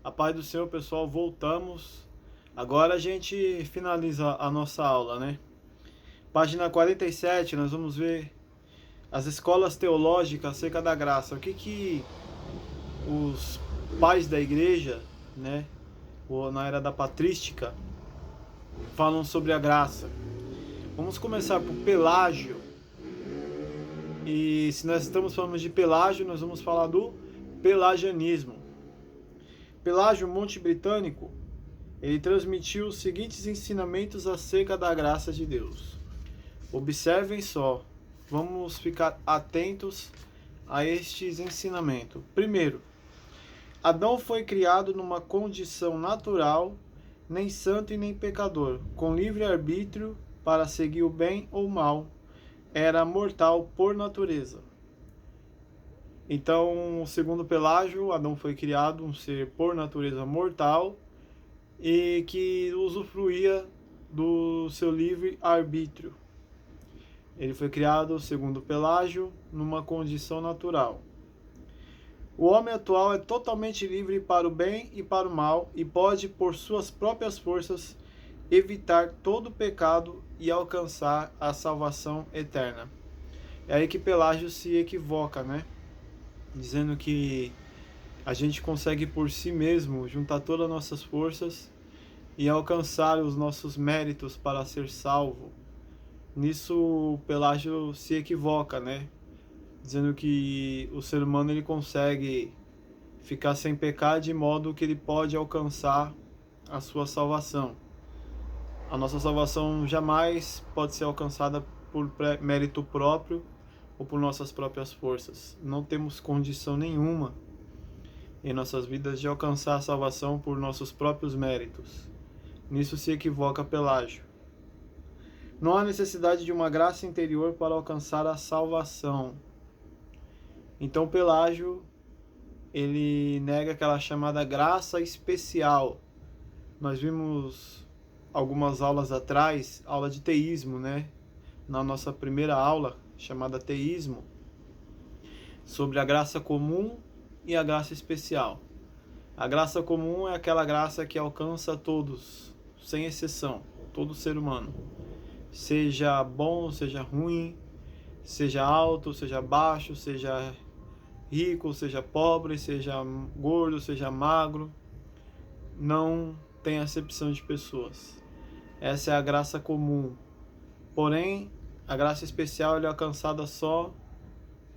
A paz do Senhor, pessoal, voltamos. Agora a gente finaliza a nossa aula, né? Página 47, nós vamos ver as escolas teológicas acerca da graça. O que os pais da igreja, né, ou na era da patrística, falam sobre a graça. Vamos começar por Pelágio. E se nós estamos falando de Pelágio, nós vamos falar do pelagianismo. Pelágio, Monte Britânico, ele transmitiu os seguintes ensinamentos acerca da graça de Deus. Observem só, vamos ficar atentos a estes ensinamentos. Primeiro, Adão foi criado numa condição natural, nem santo e nem pecador, com livre arbítrio para seguir o bem ou o mal. Era mortal por natureza. Então, segundo Pelágio, Adão foi criado um ser por natureza mortal e que usufruía do seu livre arbítrio. Ele foi criado, segundo Pelágio, numa condição natural. O homem atual é totalmente livre para o bem e para o mal e pode, por suas próprias forças, evitar todo pecado e alcançar a salvação eterna. É aí que Pelágio se equivoca, né? Dizendo que a gente consegue por si mesmo juntar todas as nossas forças e alcançar os nossos méritos para ser salvo. Nisso Pelágio se equivoca, né? Dizendo que o ser humano ele consegue ficar sem pecar de modo que ele pode alcançar a sua salvação. A nossa salvação jamais pode ser alcançada por mérito próprio ou por nossas próprias forças. Não temos condição nenhuma em nossas vidas de alcançar a salvação por nossos próprios méritos. Nisso se equivoca Pelágio. Não há necessidade de uma graça interior para alcançar a salvação. Então Pelágio, ele nega aquela chamada graça especial. Nós vimos algumas aulas atrás, aula de teísmo, né? Na nossa primeira aula, chamada teísmo, sobre a graça comum e a graça especial. A graça comum é aquela graça que alcança todos, sem exceção, todo ser humano. Seja bom, seja ruim, seja alto, seja baixo, seja rico, seja pobre, seja gordo, seja magro. Não tem acepção de pessoas. Essa é a graça comum. Porém, a graça especial é alcançada só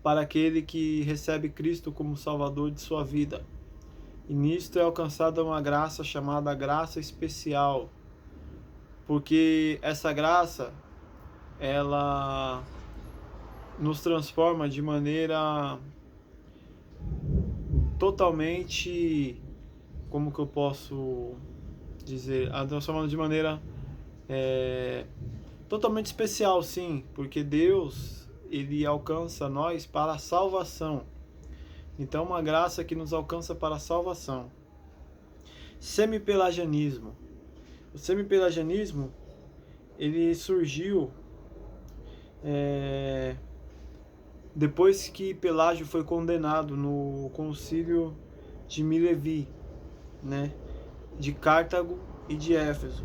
para aquele que recebe Cristo como Salvador de sua vida. E nisto é alcançada uma graça chamada graça especial. Porque essa graça, ela nos transforma de maneira totalmente, como que eu posso dizer, a transforma de maneira totalmente especial, sim, porque Deus, ele alcança nós para a salvação. Então, uma graça que nos alcança para a salvação. Semipelagianismo. O semipelagianismo, ele surgiu depois que Pelágio foi condenado no concílio de Milevi, né, de Cartago e de Éfeso.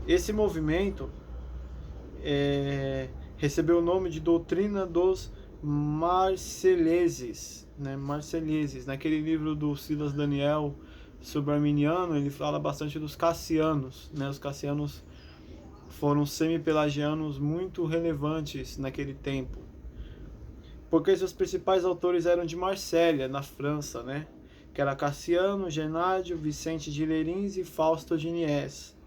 Esse movimento recebeu o nome de doutrina dos Marceleses, né? Marceleses. Naquele livro do Silas Daniel sobre Arminiano, ele fala bastante dos Cassianos, né? Os Cassianos foram semi-pelagianos muito relevantes naquele tempo, porque seus principais autores eram de Marsella, na França, né? Que era Cassiano, Genádio, Vicente de Lerins e Fausto de Niés.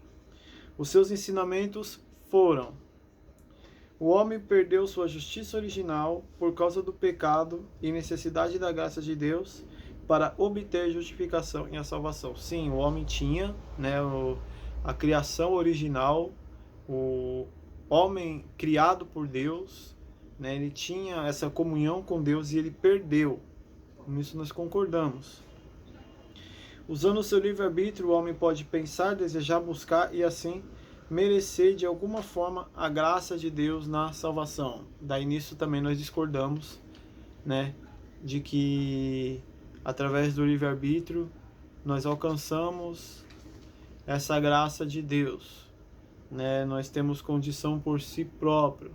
Os seus ensinamentos foram: o homem perdeu sua justiça original por causa do pecado e necessidade da graça de Deus para obter justificação e a salvação. Sim, o homem tinha, né, a criação original, o homem criado por Deus, né, ele tinha essa comunhão com Deus e ele perdeu. Nisso nós concordamos. Usando o seu livre-arbítrio, o homem pode pensar, desejar, buscar e assim merecer de alguma forma a graça de Deus na salvação. Daí nisso também nós discordamos, né, de que através do livre-arbítrio nós alcançamos essa graça de Deus, né? Nós temos condição por si próprio,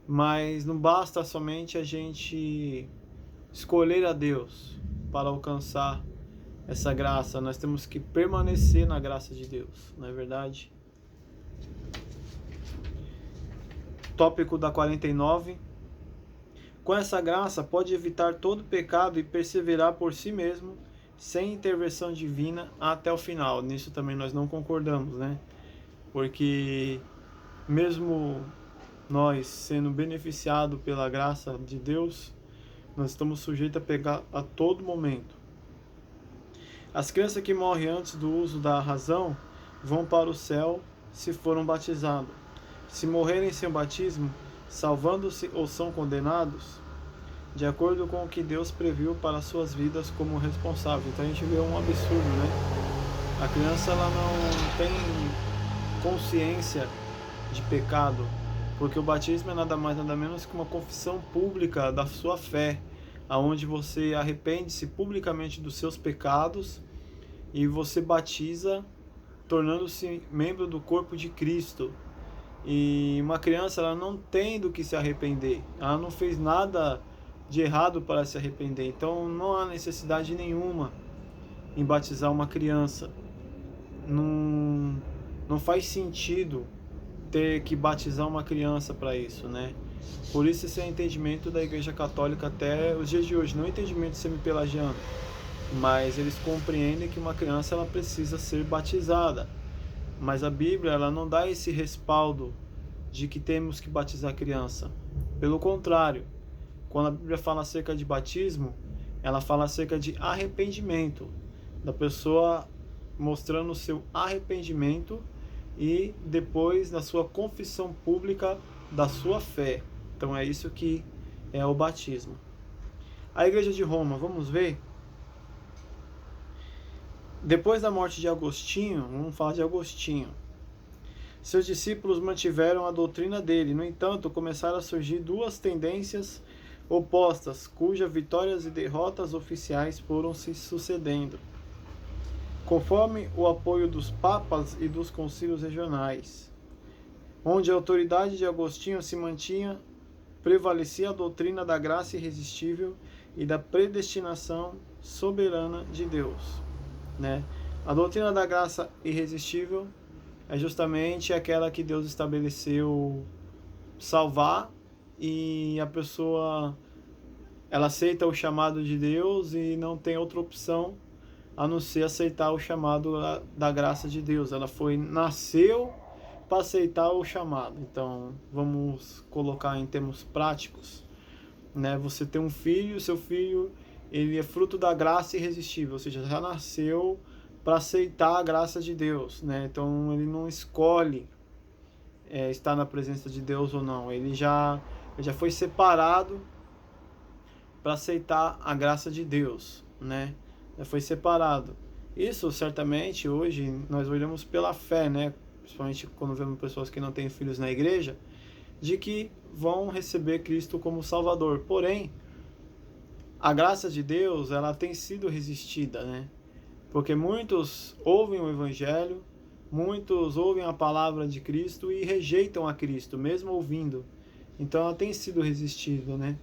mas não basta somente a gente escolher a Deus para alcançar essa graça, nós temos que permanecer na graça de Deus, não é verdade? Tópico da 49. Com essa graça pode evitar todo pecado e perseverar por si mesmo, sem intervenção divina, até o final. Nisso também nós não concordamos, né? Porque mesmo nós sendo beneficiados pela graça de Deus, nós estamos sujeitos a pecar a todo momento. As crianças que morrem antes do uso da razão vão para o céu se foram batizados. Se morrerem sem o batismo, salvando-se ou são condenados, de acordo com o que Deus previu para suas vidas como responsável. Então a gente vê um absurdo, né? A criança ela não tem consciência de pecado, porque o batismo é nada mais nada menos que uma confissão pública da sua fé, aonde você arrepende-se publicamente dos seus pecados e você batiza, tornando-se membro do corpo de Cristo. E uma criança ela não tem do que se arrepender, ela não fez nada de errado para se arrepender, então não há necessidade nenhuma em batizar uma criança. Não faz sentido ter que batizar uma criança para isso, né? Por isso esse é o entendimento da Igreja Católica até os dias de hoje, não é entendimento semi-pelagiano, mas eles compreendem que uma criança ela precisa ser batizada. Mas a Bíblia ela não dá esse respaldo de que temos que batizar a criança. Pelo contrário, quando a Bíblia fala acerca de batismo, ela fala acerca de arrependimento, da pessoa mostrando o seu arrependimento e depois na sua confissão pública da sua fé. Então é isso que é o batismo. A Igreja de Roma, vamos ver? Depois da morte de Agostinho, vamos falar de Agostinho. Seus discípulos mantiveram a doutrina dele. No entanto, começaram a surgir duas tendências opostas, cujas vitórias e derrotas oficiais foram se sucedendo, conforme o apoio dos papas e dos concílios regionais. Onde a autoridade de Agostinho se mantinha, prevalecia a doutrina da graça irresistível e da predestinação soberana de Deus, né? A doutrina da graça irresistível é justamente aquela que Deus estabeleceu salvar, e a pessoa ela aceita o chamado de Deus e não tem outra opção a não ser aceitar o chamado da graça de Deus. Ela nasceu para aceitar o chamado. Então, vamos colocar em termos práticos, né? Você tem um filho, seu filho, ele é fruto da graça irresistível, ou seja, já nasceu para aceitar a graça de Deus, né? Então, ele não escolhe estar na presença de Deus ou não. Ele já foi separado para aceitar a graça de Deus, né? Já foi separado. Isso, certamente, hoje, nós olhamos pela fé, né? Principalmente quando vemos pessoas que não têm filhos na igreja, de que vão receber Cristo como Salvador. Porém, a graça de Deus, ela tem sido resistida, né? Porque muitos ouvem o Evangelho, muitos ouvem a palavra de Cristo e rejeitam a Cristo, mesmo ouvindo. Então, ela tem sido resistida, né?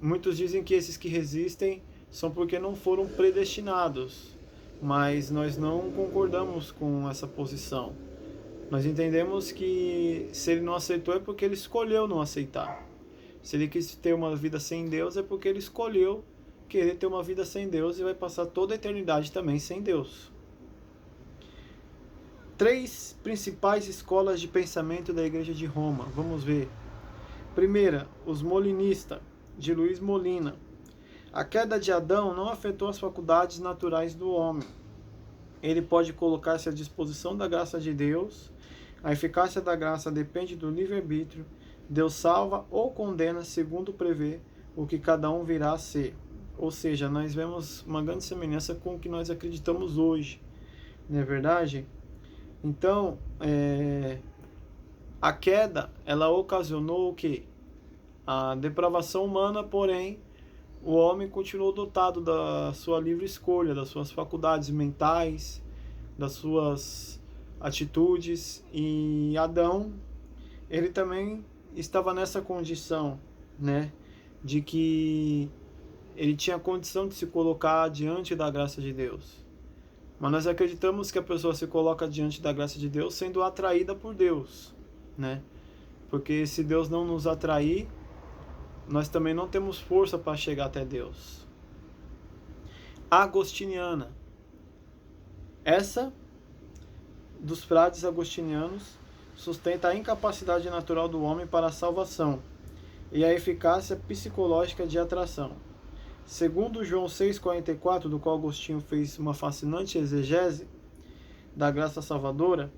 Muitos dizem que esses que resistem são porque não foram predestinados, mas nós não concordamos com essa posição. Nós entendemos que se ele não aceitou é porque ele escolheu não aceitar. Se ele quis ter uma vida sem Deus é porque ele escolheu querer ter uma vida sem Deus e vai passar toda a eternidade também sem Deus. 3 principais escolas de pensamento da Igreja de Roma. Vamos ver. Primeira, os molinistas, de Luiz Molina. A queda de Adão não afetou as faculdades naturais do homem. Ele pode colocar-se à disposição da graça de Deus. A eficácia da graça depende do livre-arbítrio. Deus salva ou condena segundo prevê o que cada um virá a ser. Ou seja, nós vemos uma grande semelhança com o que nós acreditamos hoje. Não é verdade? Então, a queda, ela ocasionou o quê? A depravação humana, porém, o homem continuou dotado da sua livre escolha, das suas faculdades mentais, das suas atitudes, e Adão, ele também estava nessa condição, né, de que ele tinha condição de se colocar diante da graça de Deus. Mas nós acreditamos que a pessoa se coloca diante da graça de Deus sendo atraída por Deus, né? Porque se Deus não nos atrair, nós também não temos força para chegar até Deus. Agostiniana. Essa, dos frades agostinianos, sustenta a incapacidade natural do homem para a salvação e a eficácia psicológica de atração. Segundo João 6,44, do qual Agostinho fez uma fascinante exegese da graça salvadora,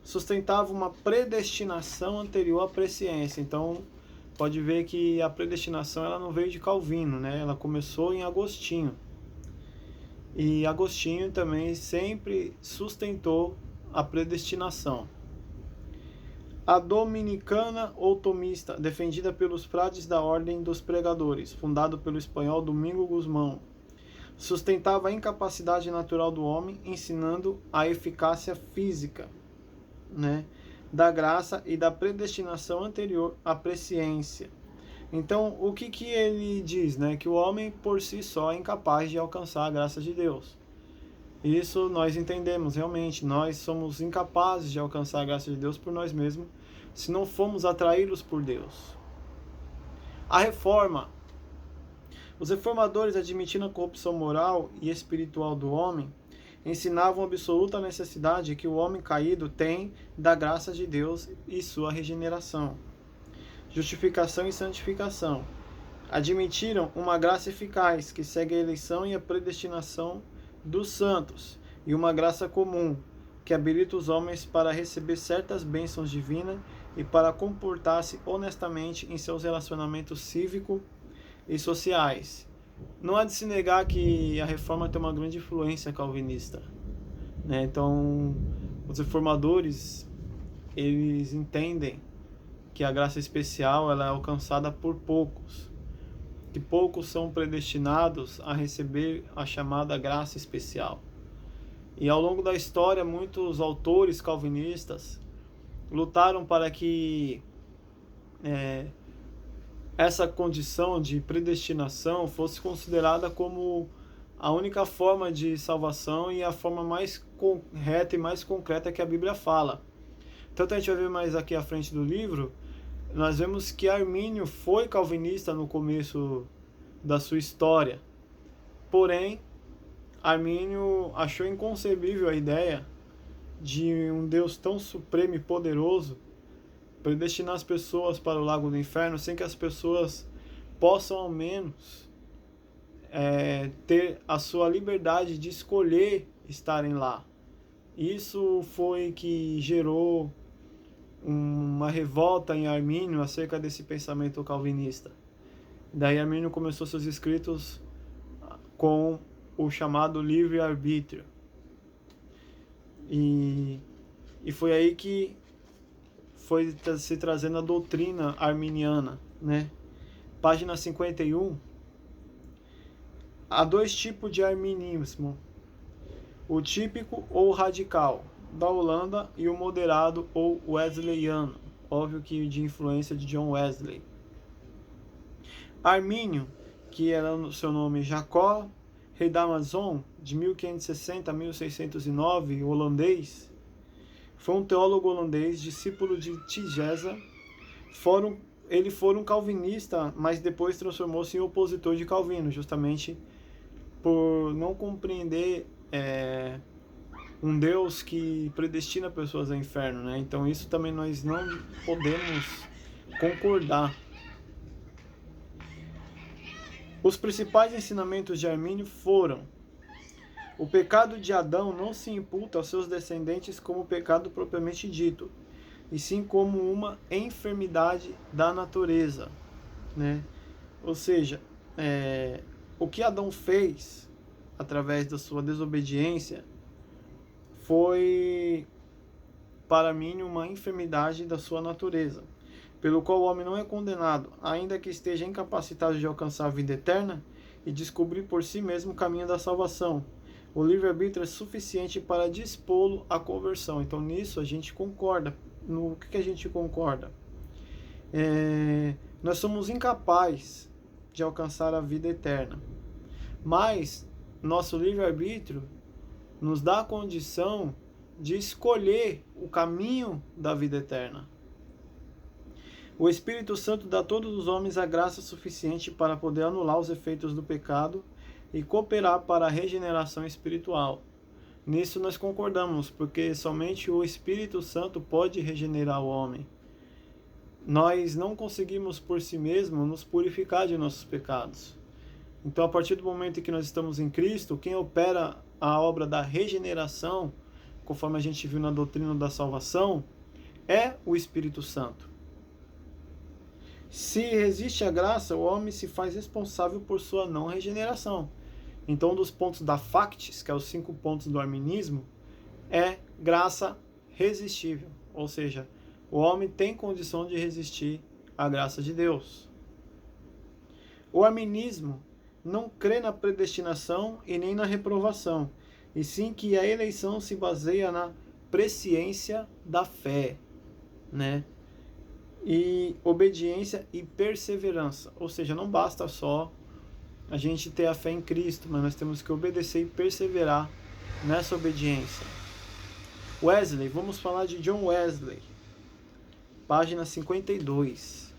sustentava uma predestinação anterior à presciência. Então, pode ver que a predestinação ela não veio de Calvino, né? Ela começou em Agostinho. E Agostinho também sempre sustentou a predestinação. A dominicana ou tomista, defendida pelos frades da Ordem dos Pregadores, fundado pelo espanhol Domingo Guzmão, sustentava a incapacidade natural do homem, ensinando a eficácia física, né, da graça e da predestinação anterior à presciência. Então, o que ele diz? Né? Que o homem por si só é incapaz de alcançar a graça de Deus. Isso nós entendemos realmente. Nós somos incapazes de alcançar a graça de Deus por nós mesmos, se não formos atraídos por Deus. A reforma. Os reformadores, admitindo a corrupção moral e espiritual do homem, ensinavam a absoluta necessidade que o homem caído tem da graça de Deus e sua regeneração, justificação e santificação. Admitiram uma graça eficaz que segue a eleição e a predestinação dos santos, e uma graça comum que habilita os homens para receber certas bênçãos divinas e para comportar-se honestamente em seus relacionamentos cívicos e sociais. Não há de se negar que a reforma tem uma grande influência calvinista, né? Então, os reformadores, eles entendem que a graça especial ela é alcançada por poucos, que poucos são predestinados a receber a chamada graça especial. E ao longo da história, muitos autores calvinistas lutaram para que essa condição de predestinação fosse considerada como a única forma de salvação e a forma mais correta e mais concreta que a Bíblia fala. Tanto a gente vai ver mais aqui à frente do livro, nós vemos que Armínio foi calvinista no começo da sua história. Porém, Armínio achou inconcebível a ideia de um Deus tão supremo e poderoso predestinar as pessoas para o lago do inferno sem que as pessoas possam ao menos ter a sua liberdade de escolher estarem lá. Isso foi que gerou uma revolta em Armínio acerca desse pensamento calvinista. Daí Armínio começou seus escritos com o chamado livre-arbítrio. E foi aí que foi se trazendo a doutrina arminiana, né? Página 51. Há dois tipos de arminismo: o típico ou radical, da Holanda, e o moderado ou wesleyano, óbvio que de influência de John Wesley. Armínio, que era o seu nome Jacó, rei da Amazon, de 1560 a 1609, holandês, foi um teólogo holandês, discípulo de Tigesa. Ele foi um calvinista, mas depois transformou-se em opositor de Calvino, justamente por não compreender um Deus que predestina pessoas ao inferno, né? Então isso também nós não podemos concordar. Os principais ensinamentos de Armínio foram: o pecado de Adão não se imputa aos seus descendentes como pecado propriamente dito, e sim como uma enfermidade da natureza, né? Ou seja, o que Adão fez através da sua desobediência foi para mim uma enfermidade da sua natureza, pelo qual o homem não é condenado, ainda que esteja incapacitado de alcançar a vida eterna, e descobrir por si mesmo o caminho da salvação. O livre-arbítrio é suficiente para dispô-lo à conversão. Então, nisso a gente concorda. No que a gente concorda? Nós somos incapazes de alcançar a vida eterna. Mas nosso livre-arbítrio nos dá a condição de escolher o caminho da vida eterna. O Espírito Santo dá a todos os homens a graça suficiente para poder anular os efeitos do pecado e cooperar para a regeneração espiritual. Nisso nós concordamos, porque somente o Espírito Santo pode regenerar o homem. Nós não conseguimos por si mesmos nos purificar de nossos pecados. Então, a partir do momento em que nós estamos em Cristo, quem opera a obra da regeneração, conforme a gente viu na doutrina da salvação, é o Espírito Santo. Se resiste à graça, o homem se faz responsável por sua não regeneração. Então, um dos pontos da Factis, que é os 5 pontos do arminismo, é graça resistível. Ou seja, o homem tem condição de resistir à graça de Deus. O arminismo não crê na predestinação e nem na reprovação, e sim que a eleição se baseia na presciência da fé, né? E obediência e perseverança. Ou seja, não basta só a gente ter a fé em Cristo, mas nós temos que obedecer e perseverar nessa obediência. Wesley, vamos falar de John Wesley. Página 52.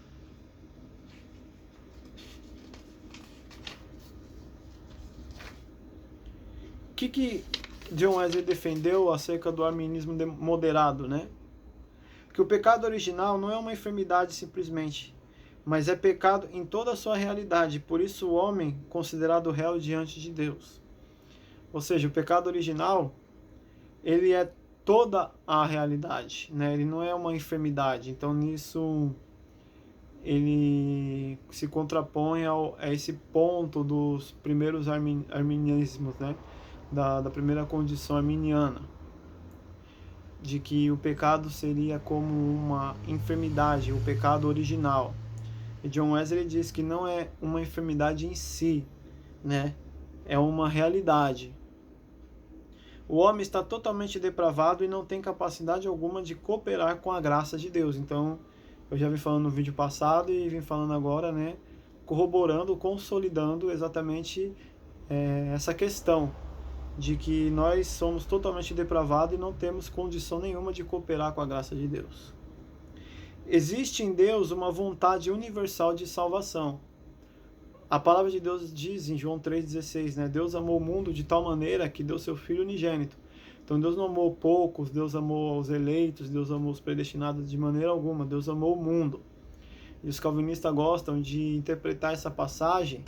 O que John Wesley defendeu acerca do arminismo moderado, né? Que o pecado original não é uma enfermidade simplesmente, mas é pecado em toda a sua realidade. Por isso o homem considerado réu diante de Deus. Ou seja, o pecado original, ele é toda a realidade, né? Ele não é uma enfermidade. Então nisso ele se contrapõe a esse ponto dos primeiros arminianismos, né? Da primeira condição arminiana, de que o pecado seria como uma enfermidade, o pecado original. E John Wesley diz que não é uma enfermidade em si, né? É uma realidade. O homem está totalmente depravado e não tem capacidade alguma de cooperar com a graça de Deus. Então, eu já vim falando no vídeo passado e vim falando agora, né? Corroborando, consolidando exatamente essa questão de que nós somos totalmente depravados e não temos condição nenhuma de cooperar com a graça de Deus. Existe em Deus uma vontade universal de salvação. A palavra de Deus diz em João 3,16, né? Deus amou o mundo de tal maneira que deu seu Filho unigênito. Então Deus não amou poucos, Deus amou os eleitos, Deus amou os predestinados de maneira alguma. Deus amou o mundo. E os calvinistas gostam de interpretar essa passagem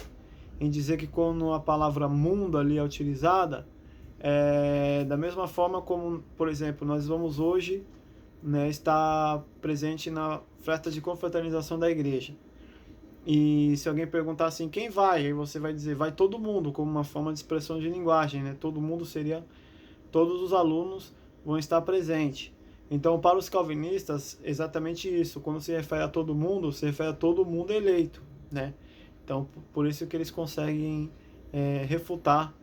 em dizer que quando a palavra mundo ali é utilizada, da mesma forma como, por exemplo, nós vamos hoje, né, estar presente na festa de confraternização da igreja. E se alguém perguntar assim, quem vai? Aí você vai dizer, vai todo mundo, como uma forma de expressão de linguagem, né? Todo mundo seria, todos os alunos vão estar presentes. Então, para os calvinistas, exatamente isso. Quando se refere a todo mundo, se refere a todo mundo eleito, né? Então, por isso que eles conseguem refutar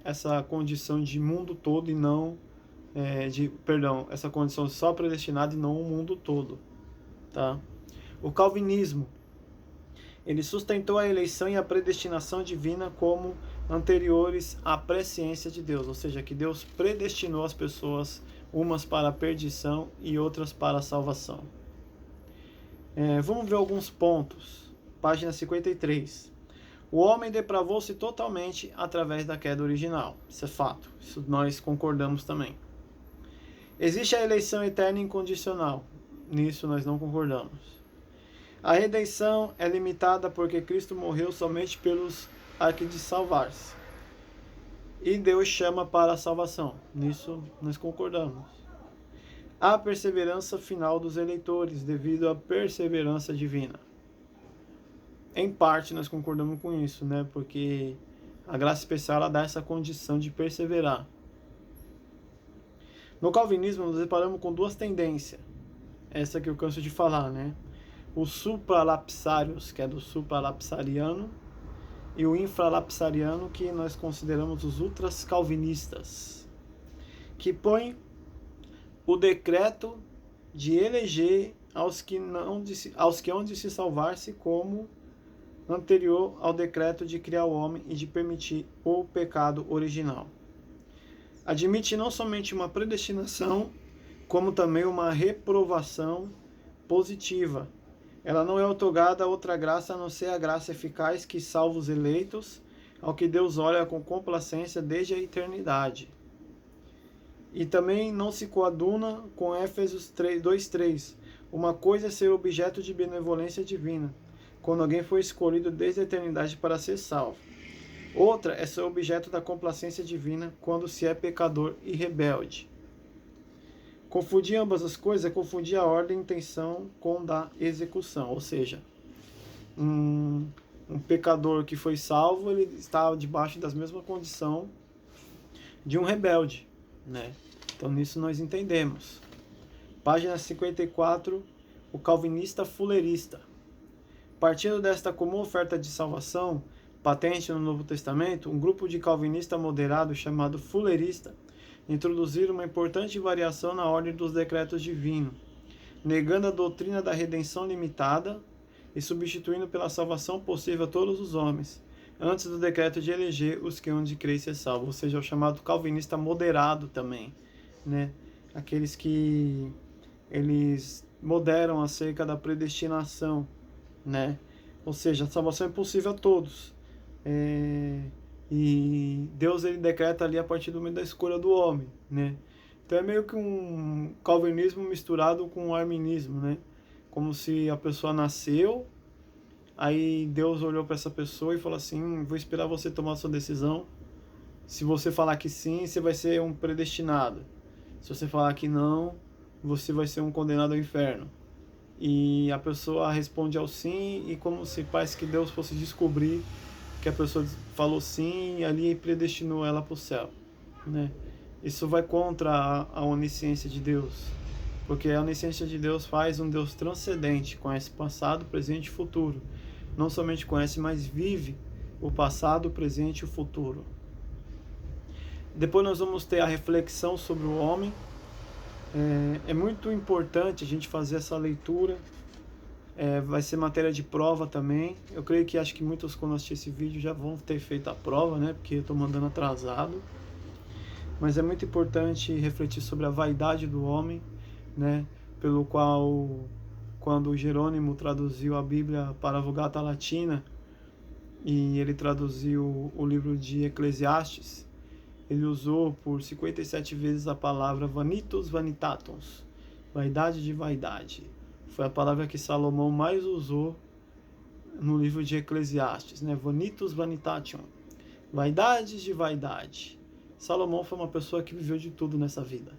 essa condição de mundo todo e não essa condição só predestinada e não o mundo todo, tá? O calvinismo, ele sustentou a eleição e a predestinação divina como anteriores à presciência de Deus, ou seja, que Deus predestinou as pessoas, umas para a perdição e outras para a salvação. Vamos ver alguns pontos. Página 53. O homem depravou-se totalmente através da queda original. Isso é fato. Isso nós concordamos também. Existe a eleição eterna e incondicional. Nisso nós não concordamos. A redenção é limitada porque Cristo morreu somente pelos a que de salvar-se. E Deus chama para a salvação. Nisso nós concordamos. Há perseverança final dos eleitores devido à perseverança divina. Em parte nós concordamos com isso, né? Porque a graça especial ela dá essa condição de perseverar. No calvinismo nos deparamos com duas tendências. Essa que eu canso de falar, né? Os supralapsários, que é do supralapsariano, e o infralapsariano, que nós consideramos os ultras calvinistas, que põe o decreto de eleger aos que hão de se salvar-se como anterior ao decreto de criar o homem e de permitir o pecado original. Admite não somente uma predestinação, como também uma reprovação positiva. Ela não é otorgada a outra graça a não ser a graça eficaz que salva os eleitos, ao que Deus olha com complacência desde a eternidade. E também não se coaduna com Éfesos 2:3. Uma coisa é ser objeto de benevolência divina, quando alguém foi escolhido desde a eternidade para ser salvo. Outra é ser objeto da complacência divina quando se é pecador e rebelde. Confundir ambas as coisas é confundir a ordem e intenção com da execução. Ou seja, um pecador que foi salvo, ele está debaixo das mesmas condições de um rebelde, né? Então nisso nós entendemos. Página 54, o calvinista fulerista. Partindo desta comum oferta de salvação, patente no Novo Testamento, um grupo de calvinistas moderados chamado fulerista introduziram uma importante variação na ordem dos decretos divinos, negando a doutrina da redenção limitada e substituindo pela salvação possível a todos os homens, antes do decreto de eleger os que hão de crer e ser salvos, ou seja, o chamado calvinista moderado também, né? Aqueles que eles moderam acerca da predestinação, né? Ou seja, a salvação é possível a todos. E Deus ele decreta ali a partir do momento da escolha do homem, né? Então é meio que um calvinismo misturado com um arminismo, né? Como se a pessoa nasceu, aí Deus olhou para essa pessoa e falou assim: vou esperar você tomar a sua decisão. Se você falar que sim, você vai ser um predestinado. Se você falar que não, você vai ser um condenado ao inferno. E a pessoa responde ao sim, e como se parece que Deus fosse descobrir que a pessoa falou sim e ali predestinou ela para o céu, né? Isso vai contra a onisciência de Deus, porque a onisciência de Deus faz um Deus transcendente, conhece passado, presente e futuro. Não somente conhece, mas vive o passado, o presente e o futuro. Depois nós vamos ter a reflexão sobre o homem. É muito importante a gente fazer essa leitura. Vai ser matéria de prova também. Eu creio que acho que muitos, quando assistir esse vídeo, já vão ter feito a prova, né? Porque eu estou mandando atrasado. Mas é muito importante refletir sobre a vaidade do homem, né? Pelo qual, quando Jerônimo traduziu a Bíblia para a Vulgata Latina, e ele traduziu o livro de Eclesiastes, ele usou por 57 vezes a palavra vanitus vanitatum, vaidade de vaidade. Foi a palavra que Salomão mais usou no livro de Eclesiastes, né? Vanitus vanitatum, vaidades de vaidade. Salomão foi uma pessoa que viveu de tudo nessa vida.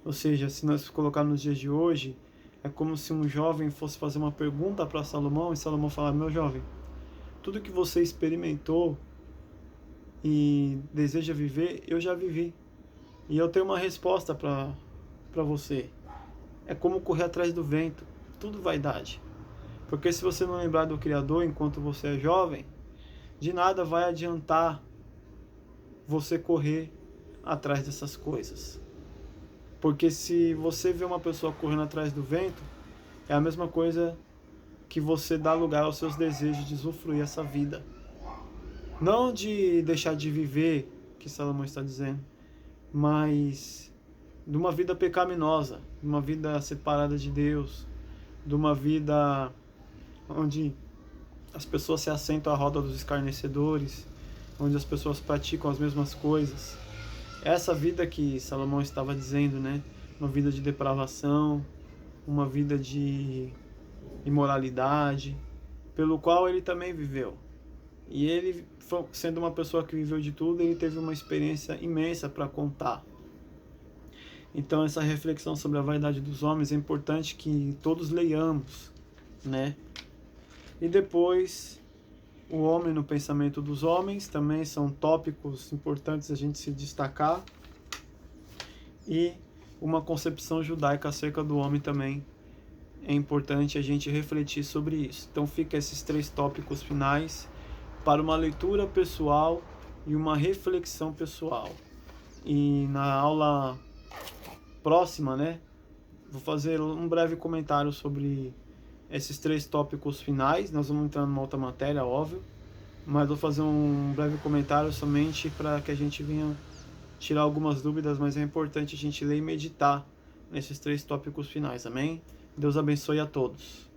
Ou seja, se nós colocarmos nos dias de hoje, é como se um jovem fosse fazer uma pergunta para Salomão e Salomão falar: meu jovem, tudo que você experimentou e deseja viver, eu já vivi. E eu tenho uma resposta para você. É como correr atrás do vento. Tudo vaidade. Porque se você não lembrar do Criador enquanto você é jovem, de nada vai adiantar você correr atrás dessas coisas. Porque se você vê uma pessoa correndo atrás do vento, é a mesma coisa que você dá lugar aos seus desejos de usufruir essa vida. Não de deixar de viver, que Salomão está dizendo, mas de uma vida pecaminosa, de uma vida separada de Deus, de uma vida onde as pessoas se assentam à roda dos escarnecedores, onde as pessoas praticam as mesmas coisas. Essa vida que Salomão estava dizendo, né? Uma vida de depravação, uma vida de imoralidade, pelo qual ele também viveu. E ele, sendo uma pessoa que viveu de tudo, ele teve uma experiência imensa para contar. Então essa reflexão sobre a vaidade dos homens é importante que todos leiamos, né? E depois, o homem no pensamento dos homens, também são tópicos importantes a gente se destacar. E uma concepção judaica acerca do homem também é importante a gente refletir sobre isso. Então fica esses 3 tópicos finais para uma leitura pessoal e uma reflexão pessoal. E na aula próxima, né, vou fazer um breve comentário sobre esses 3 tópicos finais. Nós vamos entrar numa outra matéria, óbvio, mas vou fazer um breve comentário somente para que a gente venha tirar algumas dúvidas, mas é importante a gente ler e meditar nesses 3 tópicos finais, amém? Deus abençoe a todos.